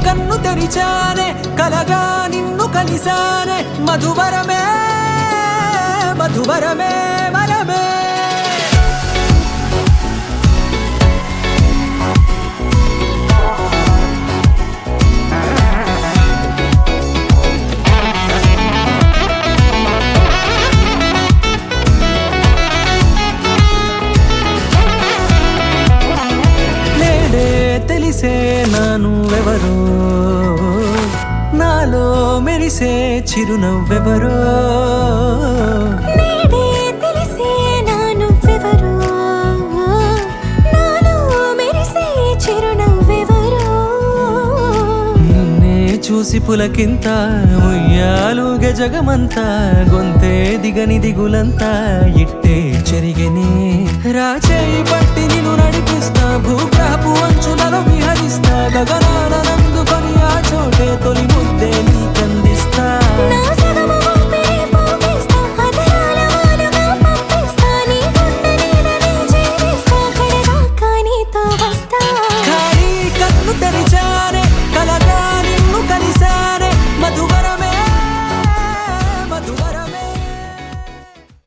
కన్ను తెరిచానే కలగా నిన్ను కలిసానే మధువరమే మధువరమే వరమే తెలిసే నానువెవరో నాలో మెరిసే చిరునవ్వెవరో నేడే తెలిసే నానువెవరో నాలో మెరిసే చిరునవ్వెవరో నిన్నే చూసి పులకింత ఉయ్యాలుగే జగమంతా గొంతే దిగని దిగులంతా ఇట్టే చెరిగెనే రాచేయి పట్టిని